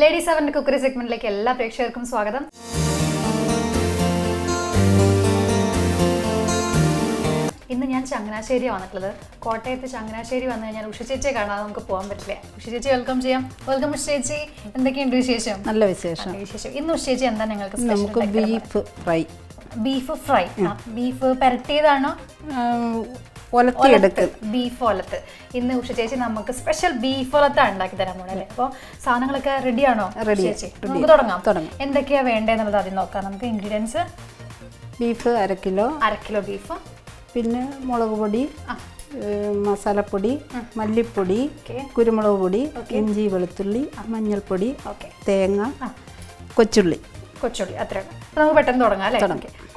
Ladies 7 cookery സെഗ്മെന്റിലേക്ക് എല്ലാ പ്രേക്ഷകർക്കും സ്വാഗതം. ഇന്ന് ഞാൻ ചങ്ങനാശ്ശേരി വന്നിട്ടുള്ളത്. കോട്ടയത്ത് ചങ്ങനാശ്ശേരി വന്നു കഴിഞ്ഞാൽ ഉഷ ചേച്ചിയെ കാണാതെ നമുക്ക് പോകാൻ പറ്റില്ല. ഉഷ ചേച്ചി വെൽക്കം ചെയ്യാം. വെൽക്കം ഉഷ ചേച്ചി. എന്തൊക്കെയുണ്ട് വിശേഷം? നല്ല വിശേഷം. ഇന്ന് ഉഷ ചേച്ചി എന്താ ഞങ്ങൾക്ക് beef fry. Beef fry. Beef പെരട്ടിയതാണോ? ബീഫ് ഒലത്ത്. ഇന്ന് ഉഷ ചേച്ചി നമുക്ക് സ്പെഷ്യൽ ബീഫ് ഒലത്താണ് ഉണ്ടാക്കി തരാൻ പോണല്ലേ. അപ്പോൾ സാധനങ്ങളൊക്കെ റെഡിയാണോ? നമുക്ക് തുടങ്ങാം. എന്തൊക്കെയാ വേണ്ടതെന്നുള്ളത് ആദ്യം നോക്കാം. നമുക്ക് ഇൻഗ്രീഡിയൻസ്: ബീഫ് 1 കിലോ ബീഫ്, പിന്നെ മുളക് പൊടി, മസാലപ്പൊടി, മല്ലിപ്പൊടി, കുരുമുളക് പൊടി, ഇഞ്ചി വെളുത്തുള്ളി, മഞ്ഞൾപ്പൊടി, തേങ്ങ, കൊച്ചുള്ളി. അത്രയാണ്. നമുക്ക് പെട്ടെന്ന് തുടങ്ങാം അല്ലേ?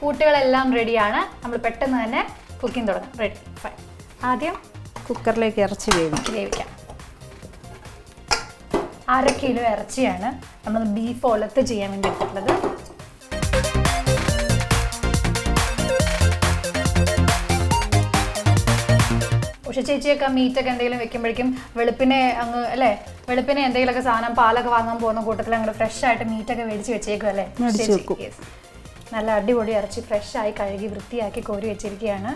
കൂട്ടുകളെല്ലാം റെഡിയാണ്. നമ്മൾ പെട്ടെന്ന് തന്നെ കുക്കിംഗ് തുടങ്ങാം. Ready, fine. ആദ്യം കുക്കറിലേക്ക് ഇറച്ചി വേവിക്കാം. 1/2 കിലോ ഇറച്ചിയാണ് നമ്മൾ ബീഫ് ഒലത്ത് ചെയ്യാൻ വേണ്ടി എടുത്തിട്ടുള്ളത്. ഉഷ ചേച്ചിയൊക്കെ മീറ്റൊക്കെ എന്തെങ്കിലും വെക്കുമ്പോഴേക്കും വെളുപ്പിനെ അങ്ങ് അല്ലേ, വെളുപ്പിനെ എന്തെങ്കിലുമൊക്കെ സാധനം പാലൊക്കെ വാങ്ങാൻ പോകുന്ന കൂട്ടത്തിൽ അങ്ങോട്ട് ഫ്രഷ് ആയിട്ട് മീറ്റൊക്കെ മേടിച്ച് വെച്ചേക്കും അല്ലേ? നല്ല അടിപൊളി ഇറച്ചി ഫ്രഷ് ആയി കഴുകി വൃത്തിയാക്കി കോരി വെച്ചിരിക്കുകയാണ്.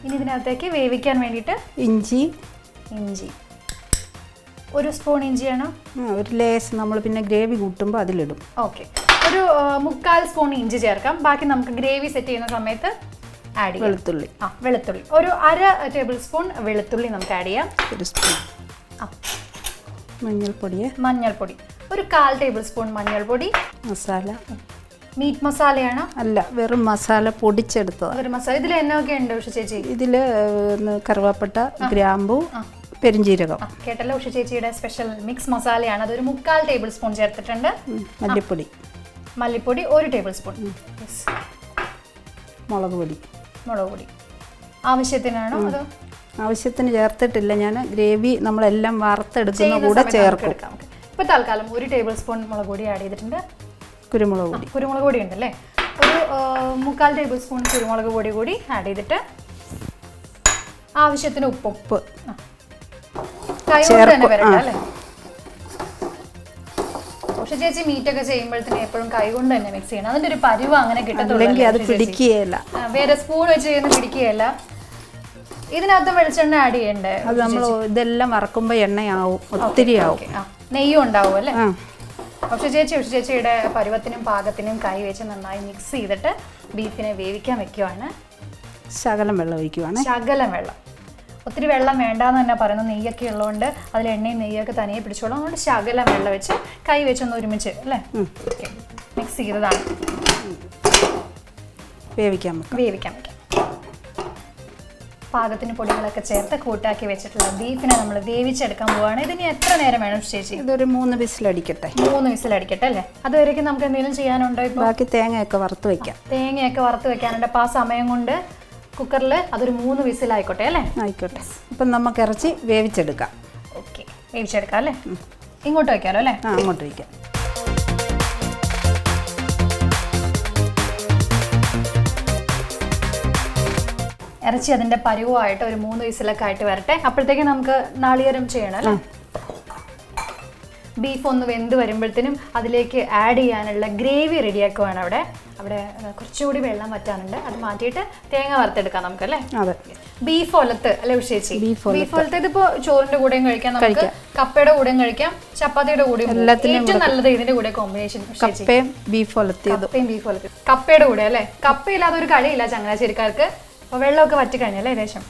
ഇനി ഇതിനകത്തേക്ക് വേവിക്കാൻ വേണ്ടിയിട്ട് ഇഞ്ചി 1 സ്പൂൺ ഇഞ്ചിയാണ്. ഒരു ലേസ് നമ്മൾ പിന്നെ ഗ്രേവി കൂട്ടുമ്പോൾ അതിലിടും. ഓക്കെ, ഒരു 1/4 സ്പൂൺ ഇഞ്ചി ചേർക്കാം. ബാക്കി നമുക്ക് ഗ്രേവി സെറ്റ് ചെയ്യുന്ന സമയത്ത് ആഡ് ചെയ്യാം. വെളുത്തുള്ളി ഒരു 1/2 ടേബിൾ സ്പൂൺ വെളുത്തുള്ളി നമുക്ക് ആഡ് ചെയ്യാം. 1 സ്പൂൺ മഞ്ഞൾപ്പൊടി ഒരു 1/4 ടേബിൾ സ്പൂൺ മഞ്ഞൾപ്പൊടി. മസാല മീറ്റ് മസാലയാണോ? അല്ല, വെറും മസാല പൊടിച്ചെടുത്തത്. വെറും മസാല. ഇതിൽ എന്നൊക്കെ ഉണ്ട് ഉഷ ചേച്ചി? ഇതിൽ കറുവാപ്പട്ട, ഗ്രാമ്പൂ, പെരിഞ്ജീരകം. കേട്ടല്ലോ, ഉഷ ചേച്ചിയുടെ സ്പെഷ്യൽ മിക്സ് മസാലയാണ്. അതൊരു 1/4 ടേബിൾ സ്പൂൺ ചേർത്തിട്ടുണ്ട്. മല്ലിപ്പൊടി 1 ടേബിൾ സ്പൂൺ. മുളക് പൊടി ആവശ്യത്തിനാണോ? അതോ ആവശ്യത്തിന് ചേർത്തിട്ടില്ല. ഞാൻ ഗ്രേവി നമ്മളെല്ലാം വറുത്തെടുക്കുന്ന കൂടെ ചേർക്കും. ഇപ്പൊ തൽക്കാലം 1 ടേബിൾ സ്പൂൺ മുളക് പൊടി ആഡ് ചെയ്തിട്ടുണ്ട്. കുരുമുളക് പൊടി ഉണ്ടല്ലേ, ഒരു 1/4 ടേബിൾ സ്പൂൺ കുരുമുളക് പൊടി കൂടി ആഡ് ചെയ്തിട്ട് ആവശ്യത്തിന് ഉപ്പ് കൈ കൊണ്ട് തന്നെ വരണ്ട അല്ലേ? ഉഷ ചേച്ചി മീറ്റൊക്കെ ചെയ്യുമ്പോഴത്തേന് എപ്പോഴും കൈ കൊണ്ട് തന്നെ മിക്സ് ചെയ്യണം. അതിന്റെ ഒരു പരുവ അങ്ങനെ കിട്ടത്തുള്ളൂ. വേറെ സ്പൂൺ വെച്ച് ചെയ്യുന്ന പിടിക്കുകയല്ല. ഇതിനകത്ത് വെളിച്ചെണ്ണ ആഡ് ചെയ്യണ്ടേ? അത് നമ്മൾ ഇതെല്ലാം വറക്കുമ്പോൾ എണ്ണയാവും, ഒത്തിരി ആവും. നെയ്യും ഉണ്ടാവും അല്ലേ? ഉഷ ചേച്ചിയുടെ പരുവത്തിനും പാകത്തിനും കൈ വെച്ച് നന്നായി മിക്സ് ചെയ്തിട്ട് ബീഫിനെ വേവിക്കാൻ വെക്കുവാണ്. ശകലം വെള്ളം ഒഴിക്കുവാണ്. ഒത്തിരി വെള്ളം വേണ്ടാന്ന് തന്നെ പറയുന്നു. നെയ്യൊക്കെ ഉള്ളതുകൊണ്ട് അതിൽ എണ്ണയും നെയ്യൊക്കെ തനിയെ പിടിച്ചോളൂ. അതുകൊണ്ട് ശകലം വെള്ളം വെച്ച് കൈ വെച്ചൊന്ന് ഒരുമിച്ച് അല്ലേ മിക്സ് ചെയ്തതാണ്. വേവിക്കാൻ വെക്കാം. പാകത്തിന് പൊടികളൊക്കെ ചേർത്ത് കൂട്ടാക്കി വെച്ചിട്ടുള്ള ബീഫിനെ നമ്മൾ വേവിച്ചെടുക്കാൻ പോവാണ്. ഇതിന് എത്ര നേരം വേണം ചേച്ചി? ഇതൊരു 3 വിസിലടിക്കട്ടെ. 3 വിസിലടിക്കട്ടെ അല്ലേ? അതുവരേക്കും നമുക്ക് എന്തെങ്കിലും ചെയ്യാനുണ്ടോ? ഇപ്പോൾ ബാക്കി തേങ്ങയൊക്കെ വറുത്ത് വെക്കാനുണ്ട്. അപ്പോൾ ആ സമയം കൊണ്ട് കുക്കറിൽ അതൊരു 3 വിസിലായിക്കോട്ടെ അല്ലേ? ആയിക്കോട്ടെ. അപ്പം നമുക്ക് ഇറച്ചി വേവിച്ചെടുക്കാം. ഓക്കെ, വേവിച്ചെടുക്കാം അല്ലേ? ഇങ്ങോട്ട് വയ്ക്കാമല്ലോ അല്ലേ? അങ്ങോട്ട് വയ്ക്കാം. ഇറച്ചി അതിൻ്റെ പരുവമായിട്ട് ഒരു 3 വിസിലൊക്കെ ആയിട്ട് വരട്ടെ. അപ്പോഴത്തേക്കും നമുക്ക് നാളികേരം ചെയ്യണം അല്ലേ? ബീഫ് ഒന്ന് വെന്ത് വരുമ്പോഴത്തേനും അതിലേക്ക് ആഡ് ചെയ്യാനുള്ള ഗ്രേവി റെഡിയാക്കുവാണ്. അവിടെ കുറച്ചുകൂടി വെള്ളം വറ്റാനുണ്ട്. അത് മാറ്റിയിട്ട് തേങ്ങ വറുത്തെടുക്കാം നമുക്ക് അല്ലേ? ബീഫ് ഒലത്ത് അല്ലേ ഉഷ ചേച്ചി? ബീഫ് ഒലത്ത് ഇതിപ്പോ ചോറിന്റെ കൂടെയും കഴിക്കാം, നമുക്ക് കപ്പയുടെ കൂടെയും കഴിക്കാം, ചപ്പാത്തിയുടെ കൂടെയും. ഏറ്റവും നല്ലത് ഇതിന്റെ കൂടെ കോമ്പിനേഷൻ കപ്പയുടെ കൂടെ അല്ലേ? കപ്പയില്ലാതെ ഒരു കളിയില്ല ചങ്ങനാശ്ശേരിക്കാർക്ക്. അപ്പോൾ വെള്ളമൊക്കെ വറ്റിക്കഴിഞ്ഞല്ലേ ഏകദേശം?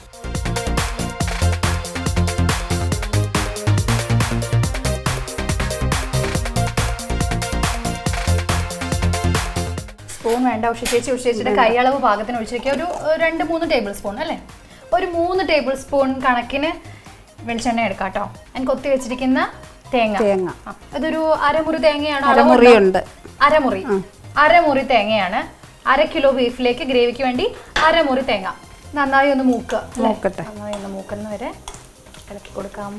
സ്പൂൺ വേണ്ട ഉഷ ചേച്ചിയുടെ കൈയളവ് പാകത്തിന് ഒഴിച്ചിരിക്കുക. ഒരു 2-3 ടേബിൾ സ്പൂൺ അല്ലേ? ഒരു 3 ടേബിൾ സ്പൂൺ കണക്കിന് വെളിച്ചെണ്ണ എടുക്കാം കേട്ടോ. ഞാൻ കൊത്തി വെച്ചിരിക്കുന്ന തേങ്ങ അതൊരു അരമുറി തേങ്ങയാണ്. അരമുറി തേങ്ങയാണ്. 1/2 കിലോ ബീഫിലേക്ക് ഗ്രേവിക്ക് വേണ്ടി അരമുറി തേങ്ങ. നന്നായി ഒന്ന് മൂക്കട്ടെ. നന്നായി ഒന്ന് മൂക്കുന്ന വരെ ഇളക്കി കൊടുക്കാം.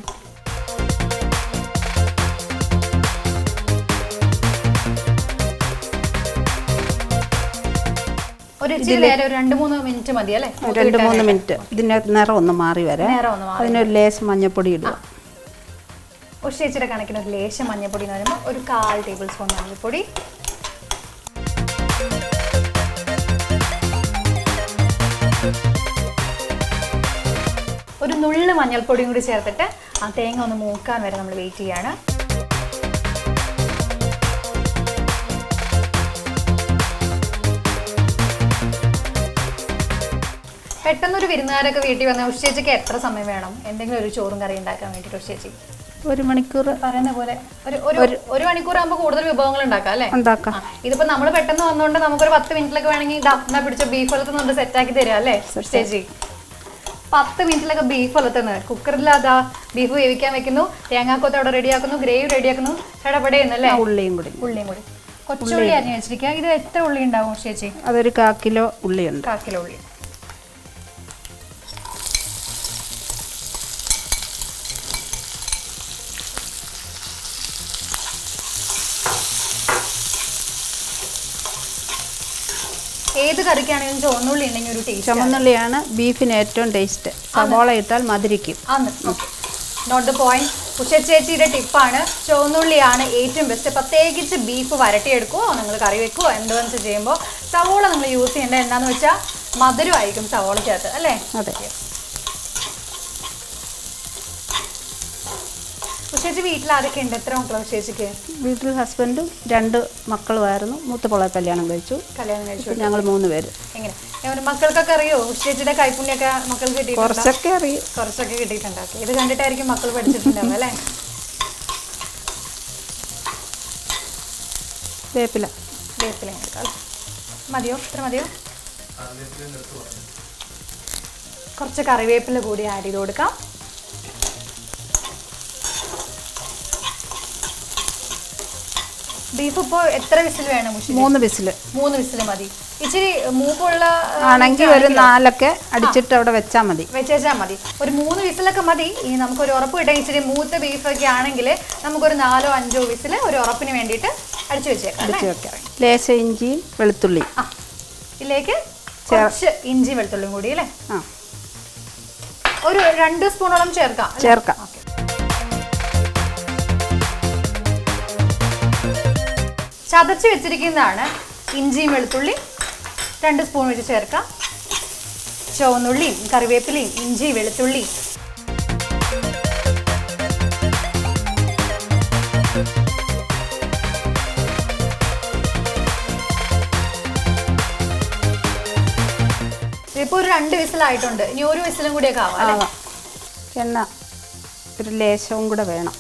ഒരു 2-3 മിനിറ്റ് മതി അല്ലേ? 2-3 മിനിറ്റ്. ഇതിന്റെ നിറം ഒന്ന് മാറി വരെ അതിനൊരു ലേശം മഞ്ഞപ്പൊടി ഇടുക. ഉഷേച്ചിയുടെ കണക്കിന് ഒരു ലേശം മഞ്ഞൾപ്പൊടി എന്ന് പറയുമ്പോൾ ഒരു 1/4 ടേബിൾ സ്പൂൺ മഞ്ഞൾപ്പൊടി, ഒരു നുള്ള് മഞ്ഞൾപ്പൊടിയും കൂടി ചേർത്തിട്ട് ആ തേങ്ങ ഒന്ന് മൂക്കാൻ വരെ നമ്മൾ വെയിറ്റ് ചെയ്യാണ്. പെട്ടെന്നൊരു വിരുന്നുകാരൊക്കെ വീട്ടിൽ വന്ന ഉഷേച്ചിക്ക് എത്ര സമയം വേണം എന്തെങ്കിലും ഒരു ചോറും കറി ഉണ്ടാക്കാൻ വേണ്ടിയിട്ട്? ഉഷേച്ചി 1 മണിക്കൂർ പറയുന്ന പോലെ ഒരു മണിക്കൂർ ആകുമ്പോൾ കൂടുതൽ വിഭവങ്ങൾ ഉണ്ടാക്കാം അല്ലേ? ഇതിപ്പോ നമ്മൾ പെട്ടെന്ന് വന്നുകൊണ്ട് നമുക്കൊരു 10 മിനിറ്റിലൊക്കെ വേണമെങ്കിൽ ഇതാ പിടിച്ച ബീഫ് ഒലത്തുന്നുണ്ട് സെറ്റാക്കി തരാം അല്ലേ ഉഷേച്ചി? 10 മിനിറ്റിലൊക്കെ ബീഫ് ഒലത്തുന്നത് കുക്കറിൽ അതാ ബീഫ് വേവിക്കാൻ വെക്കുന്നു, തേങ്ങാക്കൊത്ത് അവിടെ റെഡിയാക്കുന്നു, ഗ്രേവി റെഡിയാക്കുന്നു, ചടപടയെന്നല്ലേ? ഉള്ളിയും കൂടി കൊച്ചുള്ളി അരിഞ്ഞു വെച്ചിരിക്കുക. ഇത് എത്ര ഉള്ളി ഉണ്ടാവും ചേച്ചി? അതൊരു 1/4 കിലോ ഉള്ളിയുണ്ട്. 1/4 കിലോ ഉള്ളി. ഏത് കറിക്കാണെങ്കിലും ചുവന്നുള്ളി ഉണ്ടെങ്കിൽ ഒരു ടേസ്റ്റ്. ചുവന്നുള്ളിയാണ് ബീഫിന് ഏറ്റവും ടേസ്റ്റ്. സവാള ഇട്ടാൽ മധുരിക്കും. Not the point. ഉഷേച്ചിയുടെ ടിപ്പാണ്, ചുവന്നുള്ളിയാണ് ഏറ്റവും ബെസ്റ്റ്. പ്രത്യേകിച്ച് ബീഫ് വരട്ടിയെടുക്കുമോ നിങ്ങൾ കറി വെക്കുമോ എന്തുവെന്ന് ചെയ്യുമ്പോൾ സവോള നിങ്ങൾ യൂസ് ചെയ്യേണ്ടത് എന്താണെന്ന് വെച്ചാൽ മധുരമായിരിക്കും സവോള ചേർത്ത് അല്ലേ? അതെ. ഉഷേച്ചി വീട്ടിൽ ആരൊക്കെ ഉണ്ട്? എത്ര മക്കളാണ് ഉഷേച്ചിക്ക്? വീട്ടിൽ ഹസ്ബൻഡും 2 മക്കളുമായിരുന്നു. മൂത്തപ്പോളെ കല്യാണം കഴിച്ചു. ഞങ്ങൾ 3 പേര്. എങ്ങനെ മക്കൾക്കൊക്കെ അറിയോ ഉഷേച്ചിയുടെ കൈപ്പുണ്യൊക്കെ മക്കൾക്ക് കിട്ടിയിട്ടുണ്ടോ? കുറച്ചൊക്കെ കിട്ടിയിട്ടുണ്ട്. ഇത് കണ്ടിട്ടായിരിക്കും മക്കൾ പഠിച്ചിട്ടുണ്ടാവും അല്ലേ? വേപ്പില മതിയോ? ഇത്ര മതിയോ? കുറച്ച് കറിവേപ്പില കൂടി ആഡ് ചെയ്ത് കൊടുക്കാം. ബീഫ് ഇപ്പോൾ എത്ര വിസിൽ വേണം? 3 വിസിൽ. 3 വിസിൽ മതി. ഇച്ചിരി മൂപ്പുള്ള ആണെങ്കിൽ ഒരു 4 അടിച്ചിട്ട് അവിടെ വെച്ചാൽ മതി. ഒരു 3 വിസിലൊക്കെ മതി. ഇനി നമുക്കൊരു ഉറപ്പ് കിട്ടാൻ ഇച്ചിരി മൂത്ത ബീഫൊക്കെ ആണെങ്കിൽ നമുക്കൊരു 4-5 വിസിൽ ഒരു ഉറപ്പിന് വേണ്ടിയിട്ട് അടിച്ചു വെച്ചേക്കാം. ലേശം ഇഞ്ചിയും വെളുത്തുള്ളി, ഇതിലേക്ക് കുറച്ച് ഇഞ്ചി വെളുത്തുള്ളിയും കൂടി അല്ലേ? ഒരു 2 സ്പൂണോളം ചേർക്കാം. ചതച്ച് വെച്ചിരിക്കുന്നതാണ് ഇഞ്ചിയും വെളുത്തുള്ളി. 2 സ്പൂൺ വെച്ച് ചേർക്കാം. ചുവന്നുള്ളിയും കറിവേപ്പിലയും ഇഞ്ചി വെളുത്തുള്ളി ഇപ്പോൾ ഒരു 2 വിസിലായിട്ടുണ്ട്. ഇനി ഒരു വിസിലും കൂടിയൊക്കെ ആവാം. എണ്ണ ഒരു ലേശവും കൂടെ വേണം.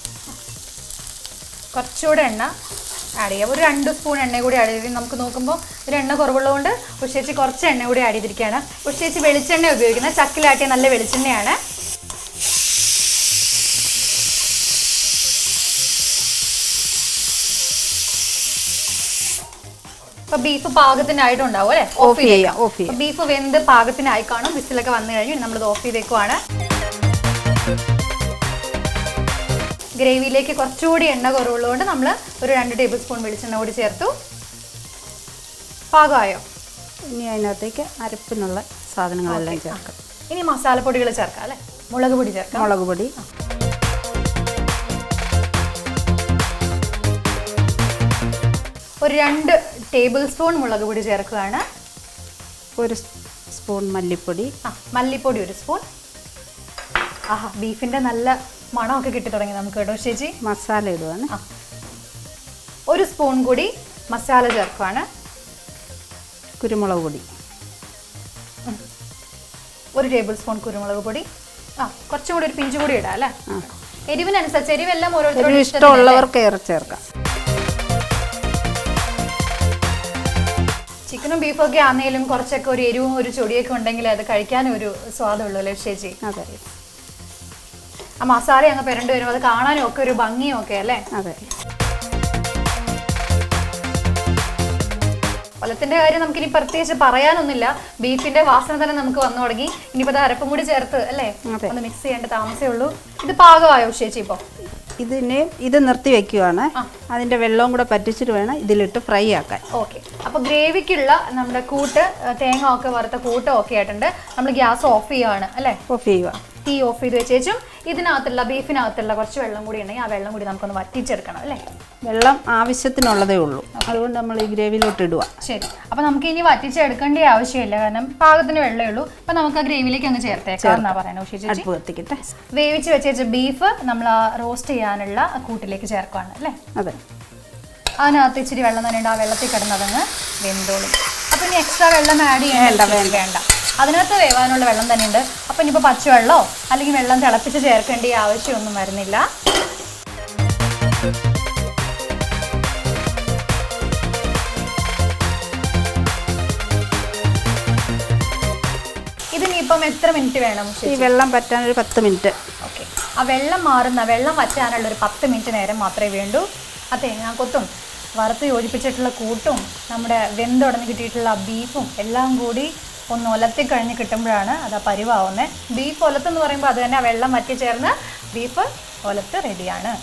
കുറച്ചുകൂടെ എണ്ണ ആഡ് ചെയ്യാം. ഒരു 2 സ്പൂൺ എണ്ണ കൂടി ആഡ് ചെയ്ത് നമുക്ക് നോക്കുമ്പോൾ ഒരു എണ്ണ കുറവുള്ളതുകൊണ്ട് ഉഷേച്ചി കുറച്ച് എണ്ണ കൂടി ആഡ് ചെയ്തിരിക്കുകയാണ്. ഉഷേച്ചി വെളിച്ചെണ്ണ ഉപയോഗിക്കുന്നത്, ചക്കിലാട്ടിയ നല്ല വെളിച്ചെണ്ണയാണ്. ഇപ്പൊ ബീഫ് പാകത്തിനായിട്ടുണ്ടാവും അല്ലേ? ഓഫ് ചെയ്യാം. ബീഫ് വെന്ത് പാകത്തിനായി കാണും. വിസിലൊക്കെ വന്നു കഴിഞ്ഞു നമ്മളിത് ഓഫ് ചെയ്തേക്കുവാണ്. ഗ്രേവിയിലേക്ക് കുറച്ചുകൂടി എണ്ണ കുറവുള്ളതുകൊണ്ട് നമ്മൾ ഒരു 2 ടേബിൾ സ്പൂൺ വെളിച്ചെണ്ണ കൂടി ചേർത്തു. പാകമായോ? ഇനി അതിനകത്തേക്ക് അരപ്പിനുള്ള സാധനങ്ങളെല്ലാം ചേർക്കാം. ഇനി മസാലപ്പൊടികൾ ചേർക്കാം അല്ലേ? മുളക് പൊടി ചേർക്കാം. മുളക് പൊടി ഒരു 2 ടേബിൾ സ്പൂൺ മുളക് പൊടി ചേർക്കുകയാണ്. 1 സ്പൂൺ മല്ലിപ്പൊടി. മല്ലിപ്പൊടി 1 സ്പൂൺ. ബീഫിന്റെ നല്ല മണമൊക്കെ കിട്ടി തുടങ്ങി നമുക്ക് കേട്ടോ ചേച്ചി. മസാല ഇടുവാണ്. 1 സ്പൂൺ കൂടി മസാല ചേർക്കുവാണ്. കുരുമുളക് പൊടി 1 ടേബിൾ സ്പൂൺ കുരുമുളക് പൊടി. കുറച്ചും കൂടി ഒരു പിഞ്ച് കൂടി ഇടാം അല്ലേ? എരിവിനനുസരിച്ച്. എരിവെല്ലാം ഓരോരുത്തരും ഇഷ്ടമുള്ളവർക്ക് ഏറെ ചേർക്കാം. ചിക്കനും ബീഫും ഒക്കെ ആണെങ്കിലും കുറച്ചൊക്കെ ഒരു എരിവും ഒരു ചൊടിയൊക്കെ ഉണ്ടെങ്കിൽ അത് കഴിക്കാനും ഒരു സ്വാദുള്ളൂ അല്ലേ ചേച്ചി? അതെ. ആ മസാല അങ്ങ് പെരണ്ട് വരും, അത് കാണാനും ഒക്കെ ഒരു ഭംഗിയും ഒക്കെ അല്ലേ? അതെ. ഒലത്തിന്റെ കാര്യം നമുക്കിനി പ്രത്യേകിച്ച് പറയാനൊന്നുമില്ല. ബീഫിന്റെ വാസന തന്നെ നമുക്ക് വന്നു തുടങ്ങി. ഇനിയിപ്പോൾ അരപ്പും കൂടി ചേർത്ത് അല്ലേ ഒന്ന് മിക്സ് ചെയ്യേണ്ട താമസമേ ഉള്ളൂ. ഇത് പാകമായോ ചേച്ചി? ഇപ്പോൾ ഇത് നിർത്തി വെക്കുവാണ്. അതിന്റെ വെള്ളവും കൂടെ പറ്റിച്ചിട്ട് വേണം ഇതിലിട്ട് ഫ്രൈ ആക്കാൻ. ഓക്കെ. അപ്പൊ ഗ്രേവിക്കുള്ള നമ്മുടെ കൂട്ട്, തേങ്ങ ഒക്കെ വറുത്ത കൂട്ട് ഓക്കെ ആയിട്ടുണ്ട്. നമ്മൾ ഗ്യാസ് ഓഫ് ചെയ്യുവാണ് അല്ലേ? ഓഫ് ചെയ്യുക. തീ ഓഫ് ചെയ്ത് വെച്ചേച്ചും ഇതിനകത്തുള്ള ബീഫിനകത്തുള്ള കുറച്ച് വെള്ളം കൂടി ഉണ്ടെങ്കിൽ ആ വെള്ളം കൂടി നമുക്കൊന്ന് വറ്റിച്ചെടുക്കണം അല്ലേ? വെള്ളം ആവശ്യത്തിനുള്ളതേ ഉള്ളൂ, അതുകൊണ്ട് നമ്മൾ ഈ ഗ്രേവിയിലോട്ട് ഇടുക. ശരി, അപ്പോൾ നമുക്ക് ഇനി വറ്റിച്ചെടുക്കേണ്ട ആവശ്യമില്ല, കാരണം പാകത്തിന് വെള്ളമേ ഉള്ളൂ. അപ്പോൾ നമുക്ക് ആ ഗ്രേവിയിലേക്ക് അങ്ങ് ചേർത്തേക്കാം എന്നാ പറയുന്നത് ഉഷ ചേച്ചി. കത്തിക്കട്ടെ. വേവിച്ച് വെച്ച ബീഫ് നമ്മൾ ആ റോസ്റ്റ് ചെയ്യാനുള്ള കൂട്ടിലേക്ക് ചേർക്കുകയാണ് അല്ലേ? അതെ. അതിനകത്ത് ഇച്ചിരി വെള്ളം തന്നെ ഉണ്ട്, ആ വെള്ളത്തിൽ കിടന്നതങ്ങ് വെന്തോളും. അപ്പോൾ ഇനി എക്സ്ട്രാ വെള്ളം ആഡ് വേണ്ട, അതിനകത്ത് വേവാനുള്ള വെള്ളം തന്നെ ഉണ്ട്. അപ്പോൾ ഇനിയിപ്പോൾ പച്ചവെള്ളമോ അല്ലെങ്കിൽ വെള്ളം തിളപ്പിച്ച് ചേർക്കേണ്ട ആവശ്യമൊന്നും വരുന്നില്ല. ഇതിനിപ്പം എത്ര മിനിറ്റ് വേണം? ഈ വെള്ളം പറ്റാൻ ഒരു 10 മിനിറ്റ്. ഓക്കെ, ആ വെള്ളം വറ്റാനുള്ള ഒരു 10 മിനിറ്റ് നേരം മാത്രമേ വേണ്ടൂ. ആ തേങ്ങാക്കൊത്തും വറുത്ത് യോജിപ്പിച്ചിട്ടുള്ള കൂട്ടും നമ്മുടെ വെന്തുടഞ്ഞ് കിട്ടിയിട്ടുള്ള ബീഫും എല്ലാം കൂടി ഒന്ന് ഒലത്തി കഴിഞ്ഞ് കിട്ടുമ്പോഴാണ് അത് പരിവാവുന്നത്. ബീഫ് ഒലത്തെന്ന് പറയുമ്പോൾ അത് തന്നെ വെള്ളം വറ്റി ചേർന്ന് ബീഫ് ഒലത്ത് റെഡിയാണ്.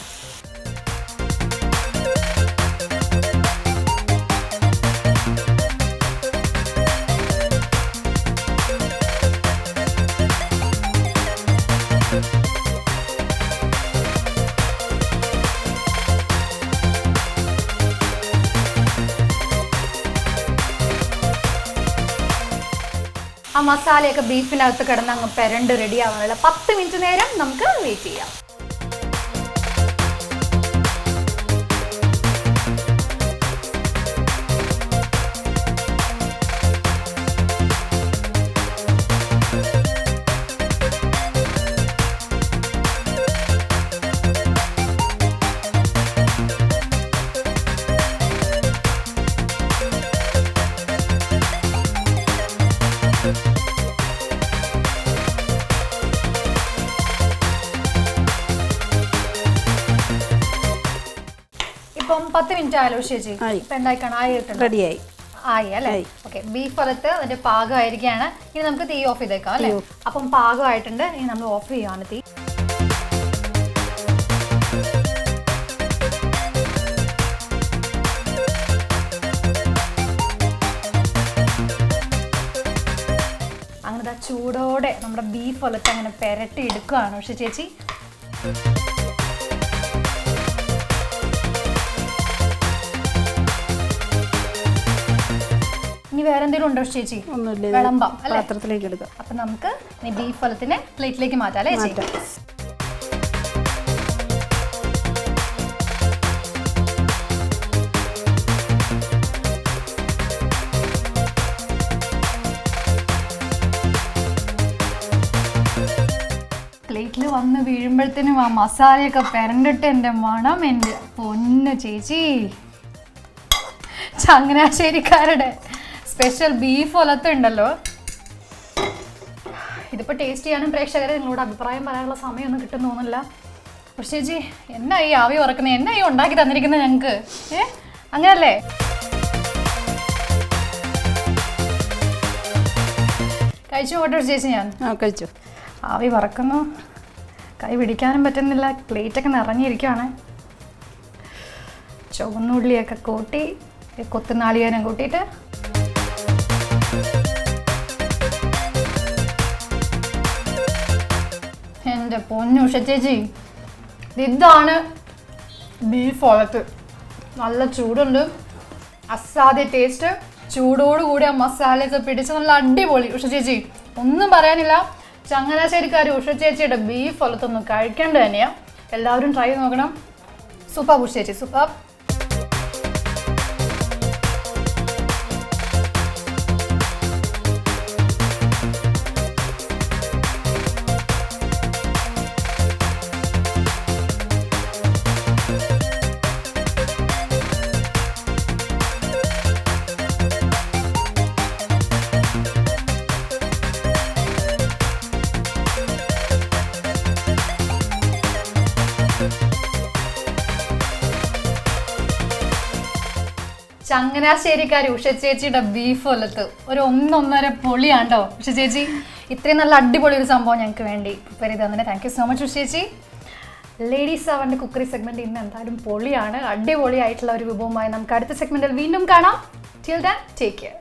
ആ മസാലയൊക്കെ ബീഫിനകത്ത് കിടന്ന് അങ്ങ് പെരണ്ട് റെഡി ആവാനുള്ള 10 മിനിറ്റ് നേരം നമുക്ക് വെയിറ്റ് ചെയ്യാം. ഇപ്പം 10 മിനിറ്റ് ആയാലോ ചേച്ചി? ഇപ്പം എന്തായിക്കാണ്? റെഡിയായി ആയി അല്ലേ? ഓക്കെ, ബീഫ് ഒലത്ത് അതിന്റെ പാകമായിരിക്കുകയാണ്. ഇനി നമുക്ക് തീ ഓഫ് ചെയ്തേക്കാം അല്ലേ? അപ്പം പാകമായിട്ടുണ്ട്, ഇനി നമ്മൾ ഓഫ് ചെയ്യുകയാണ് തീ. അങ്ങനെ ചൂടോടെ നമ്മുടെ ബീഫ് ഒലത്ത് അങ്ങനെ പെരട്ടി എടുക്കുകയാണ് പക്ഷെ ചേച്ചി. ഇനി വേറെ എന്തെങ്കിലും ഉണ്ടോ ചേച്ചി? ഒന്നുമില്ല, വിളമ്പാം അല്ലേ? പാത്രത്തിലേക്ക് എടുക്കാം. അപ്പം നമുക്ക് ഇനി ബീഫ് ഒലത്തിനെ പ്ലേറ്റിലേക്ക് മാറ്റാം അല്ലേ ചേച്ചി? പ്ലേറ്റിൽ വന്ന് വീഴുമ്പോഴത്തേനും ആ മസാലയൊക്കെ പെരണ്ടിട്ട് എൻ്റെ മണം, എൻ്റെ പൊന്ന് ചേച്ചി. ചങ്ങനാശ്ശേരിക്കാരുടെ സ്പെഷ്യൽ ബീഫ് ഒലത്തുണ്ടല്ലോ. ഇതിപ്പോൾ ടേസ്റ്റ് ചെയ്യാനും പ്രേക്ഷകരെ നിങ്ങളോട് അഭിപ്രായം പറയാനുള്ള സമയമൊന്നും കിട്ടും തോന്നില്ല. പക്ഷേ ചേച്ചി എന്നാ ഈ ആവി ഉറക്കുന്നത്, എന്നാ ഈ ഉണ്ടാക്കി തന്നിരിക്കുന്നത് ഞങ്ങൾക്ക്? അങ്ങനല്ലേ? കഴിച്ചു പോട്ടെ ചേച്ചി. ഞാൻ കഴിച്ചു. ആവി പറക്കുന്നു, കൈ പിടിക്കാനും പറ്റുന്നില്ല, പ്ലേറ്റൊക്കെ നിറഞ്ഞിരിക്കുകയാണ്. ചുവന്നുള്ളിയൊക്കെ കൂട്ടി കൊത്തുനാളികേരം കൂട്ടിയിട്ട് എൻ്റെ പൊന്നു ഉഷ ചേച്ചി, ഇതാണ് ബീഫ് ഒലത്ത്. നല്ല ചൂടുണ്ട്, അസാധ്യ ടേസ്റ്റ്, ചൂടോടുകൂടി ആ മസാലയൊക്കെ പിടിച്ച് നല്ല അടിപൊളി. ഉഷ ചേച്ചി ഒന്നും പറയാനില്ല, ചങ്ങനാശ്ശേരിക്കാർ ഉഷ ചേച്ചിയുടെ ബീഫ് ഒലത്തൊന്നും കഴിക്കേണ്ടത് തന്നെയാണ്. എല്ലാവരും ട്രൈ ചെയ്ത് നോക്കണം. സൂപ്പർ ഉഷ ചേച്ചി, സൂപ്പർ. ചങ്ങനാശ്ശേരിക്കാർ ഉഷ ചേച്ചിയുടെ ബീഫ് ഒലത്ത് ഒരു 1.5 പൊളിയാണ്ടോ ഉഷ ചേച്ചി. ഇത്രയും നല്ല അടിപൊളി ഒരു സംഭവം ഞങ്ങൾക്ക് വേണ്ടി പ്രിപ്പയർ ചെയ്ത് തന്നെ thank you so much Usha ചേച്ചി. ലേഡീസ് അവൻ്റെ കുക്കറി സെഗ്മെന്റ് ഇന്ന് എന്തായാലും പൊളിയാണ്. അടിപൊളിയായിട്ടുള്ള ഒരു വിഭവമായി നമുക്ക് അടുത്ത സെഗ്മെന്റിൽ വീണ്ടും കാണാം. Till then take care.